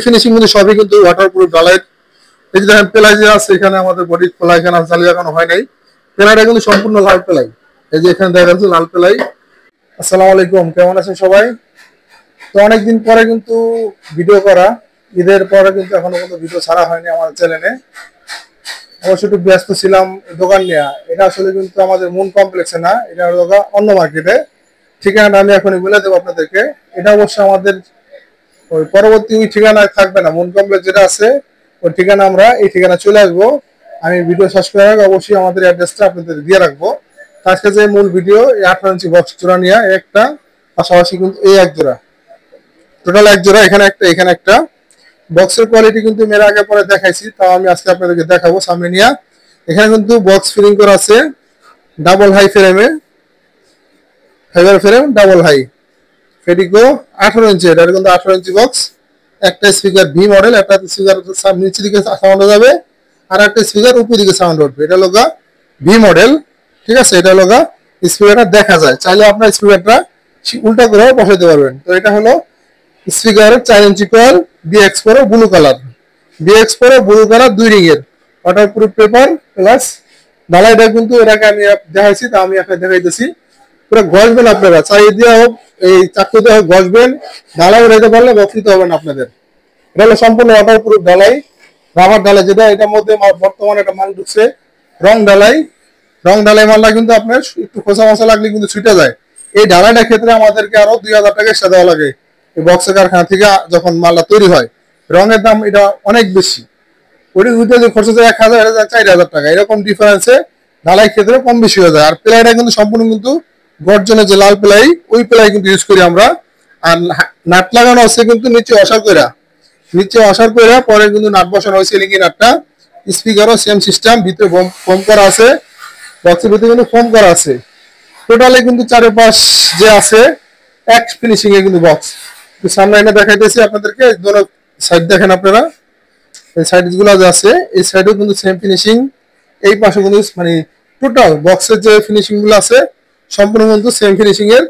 Finishing কিন্তু সবই কিন্তু ওয়াটারপ্রুফ ঢালাই। এই যে দেখেন প্লাই যে আছে এখানে আমাদের বডি খোলা, এখানে চালিয়ে লাগানো হয় নাই। প্লাইটা কিন্তু সম্পূর্ণ লাল প্লাই। এই যে এখানে দেখা যাচ্ছে লাল প্লাই। আসসালামু আলাইকুম, কেমন আছেন সবাই? তো অনেকদিন পরে কিন্তু ভিডিও করা, ঈদের পরে কিন্তু এখনো কোনো ভিডিও ছাড়া হয়নি আমার চ্যানেলে। অবশ্য একটু ব্যস্ত ছিলাম দোকান নিয়ে। এটা আসলে কিন্তু আমাদের মুন কমপ্লেক্সে না, এটা হলো অন্য মার্কেটে। ঠিকানাটা আমি এখন বলে দেবো আপনাদেরকে। এটা অবশ্য আমাদের ওই পরবর্তী ওই ঠিকানায় থাকবে না, মুন কমপ্লেক্স যেটা আছে ওই ঠিকানা, আমরা এই ঠিকানা চলে আসবো। আমি ভিডিও শেষ করার আগে অবশ্যই আমাদের অ্যাড্রেসটা আপনাদের দিয়ে রাখবো। আজকে যে মূল ভিডিও, এই 18 ইঞ্চি বক্স জোড়া নিয়ে একটা, পাশাপাশি কিন্তু এই এক জোড়া, টোটাল এক জোড়া, এখানে একটা এখানে একটা। বক্সের কোয়ালিটি কিন্তু এর আগে পরে দেখাইছি, তাও আমি আজকে আপনাদেরকে দেখাবো সামনে নিয়ে। এখানে কিন্তু বক্স ফিটিং করা আছে ডাবল হাই ফ্রেমে, ফাইবার ফ্রেম ডাবল হাই, ফেডিকো 18 ইঞ্চি। এটা কিন্তু 18 ইঞ্চি বক্স। একটা স্পিকার ভি মডেল, একটা স্পিকার নিচের দিকে সাউন্ড যাবে, আর একটা স্পিকার উপর দিকে সাউন্ড উঠবে। এটা লগা ভি মডেল, ঠিক আছে। এটা লগা স্পিকারটা দেখা যায়, চাইলে আপনার স্পিকারটা উল্টা করে বসাইতে পারবেন। তো এটা হলো স্পিকারের 4 inch coil, BX pro blue colour, BX pro blue colour 2 ring এর ওয়াটারপ্রুফ পেপার প্লাস ঢালাইটা কিন্তু এর আগে আমি দেখাইছি, তা আমি এখন দেখাইতেছি। পুরো ঘষবেন আপনারা, চাই দিয়ে হোক এই চাকু দিয়ে হোক ঘষবেন, ঢালাই উঠাইতে পারলে বক্সিতে হবে না আপনাদের। এটা হলো সম্পূর্ণ ওয়াটারপ্রুফ ঢালাই, রাবার ঢালাই। যেটা এটার মধ্যে বর্তমানে একটা মাল ঢুকছে রং ঢালাই। রং ঢালাই মালটা কিন্তু আপনার একটু খোসা মশা লাগলে কিন্তু ছুটে যায়। এই ঢালাইটার ক্ষেত্রে আমাদেরকে আরো 2000 টাকা এক্সট্রা দেওয়া লাগে এই বক্সের কারখানা থেকে যখন মালটা তৈরি হয়। রঙের দাম এটা অনেক বেশি, ওটি যে খরচ যায় 1000, 4000 টাকা, এরকম ডিফারেন্সে ঢালাই ক্ষেত্রে কম বেশি হয়ে যায়। আর প্লাইটা কিন্তু সম্পূর্ণ কিন্তু গর্জনের যে লাল প্লাই, ওই প্লাই কিন্তু ইউজ করি আমরা। আর নাট লাগানো আছে কিন্তু নিচে অসার কইরা, নিচে অসার কইরা পরে কিন্তু নাট বসানো হয়েছে সিলিং নাটটা। স্পিকারও সেম সিস্টেম, ভিতরে ফোম করা আছে, বক্সের ভিতরে কিন্তু ফোম করা আছে। টোটালি কিন্তু চারপাশ যে আছে এক ফিনিশিং এ কিন্তু বক্স। সামনে এনে দেখাইতেছি আপনাদেরকে, দুটো সাইড দেখেন আপনারা, এই সাইড গুলো যে আছে এই সাইডেও কিন্তু সেম ফিনিশিং, এই পাশে কিন্তু মানে টোটাল বক্সের যে ফিনিশিং গুলো আছে সম্পূর্ণ কিন্তু সেম ফিনিশিং এর।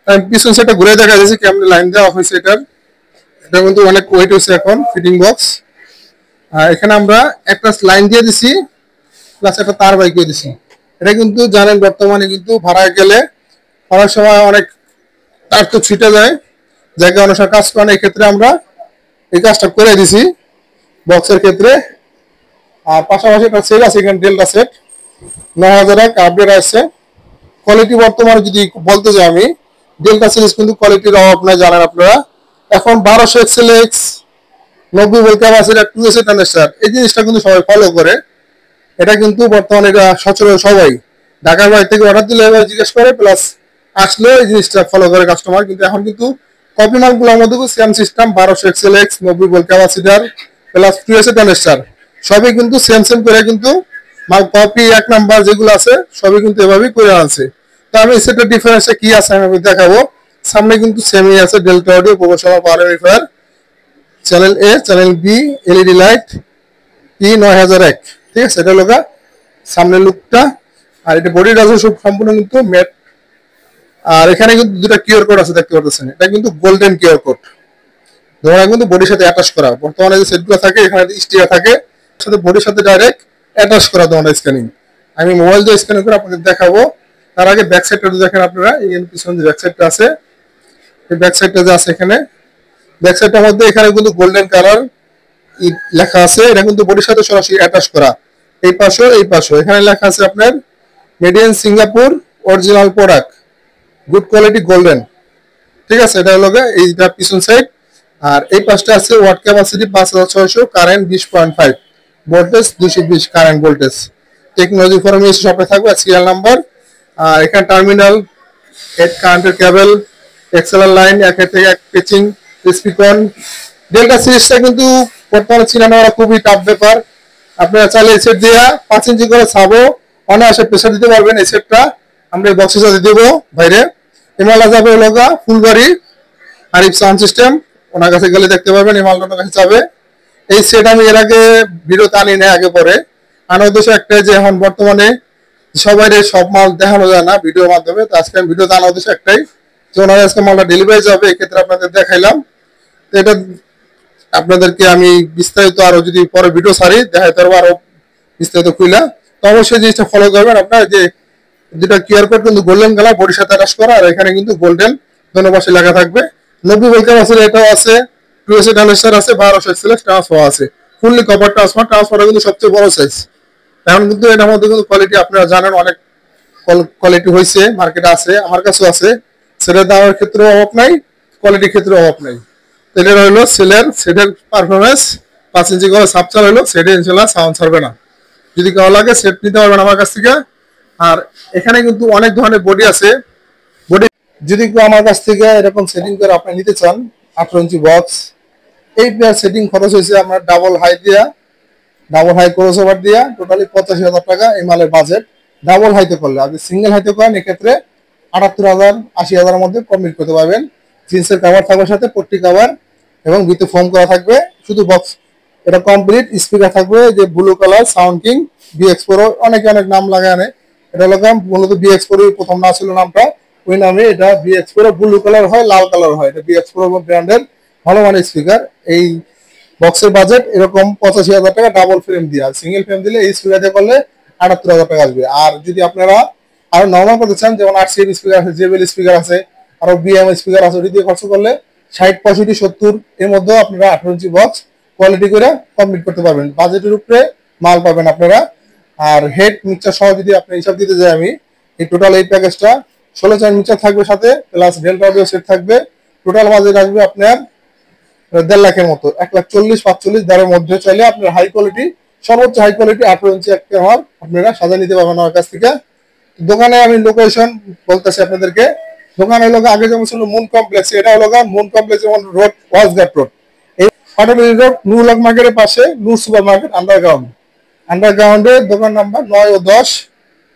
আমি পিছন সাইডটা ঘুরে দেখা যাচ্ছে কেমন লাইন দেওয়া হয়েছে এটার। এটা কিন্তু অনেক ওয়েট হয়েছে এখন ফিটিং বক্স। আর এখানে আমরা একটা লাইন দিয়ে দিছি, প্লাস একটা তার বাইক দিয়ে দিছি। এটা কিন্তু জানেন বর্তমানে কিন্তু ভাড়ায় গেলে অনেক সময় অনেক তার তো ছুটে যায়, জায়গা অনুসার কাজ করেন। এই ক্ষেত্রে আমরা এই কাজটা করে দিছি বক্সের ক্ষেত্রে। আর পাশাপাশি একটা সেট আছে এখানে, ডেল্টা সেট 9000 টাকা আপডেট আছে। কোয়ালিটি বর্তমানে যদি বলতে যাই আমি, ডেল্টা সিরিজ কিন্তু কোয়ালিটির অভাব নাই, জানেন আপনারা। এখন 1200 এক্সএলএক্স 90 ভোল্ট ক্যাপাসিটর 2S ট্রানজিস্টর, এই জিনিসটা কিন্তু সবাই ফলো করে। এটা কিন্তু বর্তমানে এটা সচরাচর সবাই ঢাকার বাইরে থেকে অর্ডার দিলে এবার জিজ্ঞেস করে, প্লাস আসলে এই জিনিসটা ফলো করে কাস্টমার। কিন্তু এখন কিন্তু কপি মালগুলোর মধ্যে same system, 1200 এক্সএলএক্স 90 volt capacitor plus 2S transistor, সবই কিন্তু সেম করে কিন্তু মাল কপি এক নাম্বার যেগুলো আছে সবই কিন্তু এভাবেই করে আনছে। তো আমি সেটা ডিফারেন্সে কি আছে আমি দেখাবো। সামনে কিন্তু সেমই আছে, Delta audio professional power amplifier, channel A, channel B, LED light E9001, ঠিক আছে। এটা লোকা সামনের লুকটা। আর এটা বডিটা আছে সব সম্পূর্ণ কিন্তু ম্যাট। আর এখানে কিন্তু দুটো কিউআর কোড আছে দেখতে পাচ্ছেন, এটা কিন্তু গোল্ডেন কিউআর কোড, ধরা কিন্তু বডির সাথে অ্যাটাচ করা। বর্তমানে যে সেটগুলো থাকে এখানে স্টিকার থাকে, সাথে বডির সাথে ডাইরেক্ট অ্যাটাচ করা ধরনের স্ক্যানিং। আমি মোবাইল দিয়ে স্ক্যান করে আপনাদের দেখাবো। তার আগে ব্যাক সাইডটা দেখেন আপনারা, এই পিছনে যে ব্যাক সাইডটা আছে, এই ব্যাক সাইডটা যে আছে এখানে, ব্যাক সাইডটার মধ্যে এখানে কিন্তু গোল্ডেন কালার লেখা আছে। এটা কিন্তু বডির সাথে সরাসরি অ্যাটাচ করা। এই পাশে এই পাশে এখানে লেখা আছে আপনার made in Singapore, original product, good quality golden, ঠিক আছে। এটা হলো এইটা পিছন সাইড। আর এই পাশটা আছে watt capacity 5600, current 20.5, voltage 220 current voltage. Technology formation শপে থাকবে, সিরিয়াল নাম্বার। আর এখানে টার্মিনাল, হেড কারেন্টের কেবল, এক্সএলআর লাইন, একের থেকে এক পিচিং, স্পিকন। ডেল্টা সিরিজটা কিন্তু বর্তমানে চিনানো খুবই টাফ ব্যাপার। আপনারা চাইলে এই সেট দিয়ে 5 ইঞ্চি করে ছাবো অনায়াসে প্রেসার দিতে পারবেন। এই সেটটা আমরা বক্সের সাথে দেবো বাইরে। এমালা যাবে লগা ফুলবাড়ি আরিফ সাউন্ড সিস্টেম, ওনার কাছে গেলে দেখতে পারবেন। এই মালটা ওনার কাছে যাবে। এই সেট আমি এর আগে ভিডিওতে আনি না, আগে পরে আনার উদ্দেশ্য একটাই যে এখন বর্তমানে সবাই সব মাল দেখানো যায় না ভিডিওর মাধ্যমে। তো আজকে আমি ভিডিওতে আনার উদ্দেশ্য একটাই যে ওনার আজকে মালটা ডেলিভারি যাবে, এক্ষেত্রে আপনাদের দেখাইলাম। তো এটা আপনাদেরকে আমি বিস্তারিত আরো যদি পরে ভিডিও ছাড়ি দেখাইতে পারবো আরো বিস্তারিত খুইলা। তো অবশ্যই জিনিসটা ফলো করবেন আপনার। যে যেটা কিউআর কোড কিন্তু গোল্ডেন কালার, বডির সাথে অ্যাটাচ করা, আর এখানে কিন্তু গোল্ডেন দোনো পাশে লেখা থাকবে। 90 ভোল্টের আছে, এটাও আছে, 2S ট্রানজিস্টর আছে, 1200 এক্সএলএস ট্রান্সফার আছে, ফুললি কভার ট্রান্সফার। ট্রান্সফারটা কিন্তু সবচেয়ে বড় সাইজ। এখন কিন্তু এটার মধ্যে কিন্তু কোয়ালিটি আপনারা জানেন, অনেক কোয়ালিটি হয়েছে, মার্কেটে আছে, আমার কাছেও আছে। সেলের দামের ক্ষেত্রে অভাব নাই, কোয়ালিটির ক্ষেত্রে অভাব নাই। সেলের হইলো সেটের পারফরমেন্স 5 ইঞ্চি করে সাবচার হইলো, সেটে ইনশাল্লাহ সাউন্ড ছাড়বে না। যদি কারো লাগে সেট নিতে পারবেন আমার কাছ থেকে। আর এখানে কিন্তু অনেক ধরনের বডি আছে। বডি যদি কেউ আমার কাছ থেকে এরকম সেটিং করে আপনি নিতে চান, 18 ইঞ্চি বক্স, এই পেয়ার সেটিং খরচ হয়েছে আমার ডাবল হাই ক্রস ওভার দিয়া টোটালি 85,000 টাকা এই মালের বাজেট। ডাবল হাইতে করলে, আপনি সিঙ্গেল হাইতে করেন এক্ষেত্রে 78,000 80,000 এর মধ্যে কমপ্লিট করতে পারবেন। জিন্সের কাভার থাকবে সাথে, পট্টি কাভার এবং ভিতরে ফোম করা থাকবে, শুধু বক্স এটা কমপ্লিট। স্পিকার থাকবে যে blue colour sound king bx pro, অনেকে অনেক নাম লাগায় আনে। এটা হলো মূলত বিএক্স প্রো প্রথম না ছিল নামটা, ওই নামে এটা বিএক্স প্রো। ব্লু কালার হয়, লাল কালার হয়, এটা বিএক্স প্রো ব্র্যান্ডের ভালো মানের স্পিকার। এই বক্সের বাজেট এরকম 85,000 টাকা ডাবল ফ্রেম দিয়ে। আর সিঙ্গেল ফ্রেম দিলে এই স্পিকার দিয়ে করলে 78,000 টাকা আসবে। আর যদি আপনারা আরো নর্মাল করতে চান, যেমন আরসিএম স্পিকার আছে, জেবিএল স্পিকার আছে, আরো বিএম স্পিকার আছে, ওটি দিয়ে খরচ করলে 60 65 70 এর মধ্যেও আপনারা 18 ইঞ্চি বক্স কোয়ালিটি করে কমপ্লিট করতে পারবেন। বাজেটের উপরে মাল পাবেন আপনারা। আর হেড মিক্সার সহ যদি আপনি হিসাব দিতে যাই আমি, এই টোটাল এই প্যাকেজটা 16 চার মিক্সার থাকবে সাথে, প্লাস ডেল্টা অডিও সেট থাকবে। টোটাল বাজেট আসবে আপনার 1.5 লাখের মতো, 1,40,45 দামের মধ্যে। চাইলে আপনার হাই কোয়ালিটি, সর্বোচ্চ হাই কোয়ালিটি 18 ইঞ্চি একটা আমার আপনারা সাজা নিতে পারবেন আমার কাছ থেকে। দোকানে আমি লোকেশন বলতেছি আপনাদেরকে। দোকানে হলো আগে যেমন ছিল মুন কমপ্লেক্স, এটা হলো মুন কমপ্লেক্স যেমন রোড, ওয়াজঘাট রোড, এই পাটালি রোড, নুরুল মার্কেটের পাশে নূর সুপার মার্কেট আন্ডারগ্রাউন্ডে দোকান নাম্বার 9 ও 10।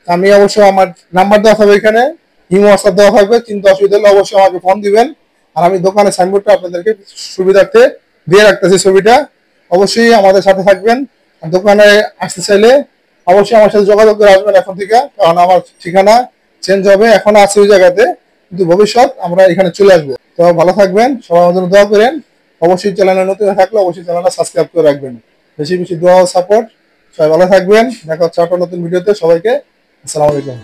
আমি অবশ্যই আমার নাম্বার দেওয়া থাকবে এখানে, ইমো হোয়াটসঅ্যাপ দেওয়া থাকবে। চিন্তা অসুবিধা হলে অবশ্যই আমাকে ফোন দিবেন। আর আমি দোকানের সাইনবোর্ডটা আপনাদেরকে সুবিধার্থে দিয়ে রাখতেছি, ছবিটা। অবশ্যই আমাদের সাথে থাকবেন। দোকানে আসতে চাইলে অবশ্যই আমার সাথে যোগাযোগ করে আসবেন এখন থেকে, কারণ আমার ঠিকানা চেঞ্জ হবে। এখন আছে ওই জায়গাতে, কিন্তু ভবিষ্যৎ আমরা এখানে চলে আসবো। তো ভালো থাকবেন, সবাই আমাদের দোয়া করেন। অবশ্যই চ্যানেলে নতুন থাকলে অবশ্যই চ্যানেলটা সাবস্ক্রাইব করে রাখবেন। বেশি বেশি দোয়া ও সাপোর্ট। সবাই ভালো থাকবেন, দেখা হচ্ছে একটা নতুন ভিডিওতে। সবাইকে আসসালামু আলাইকুম।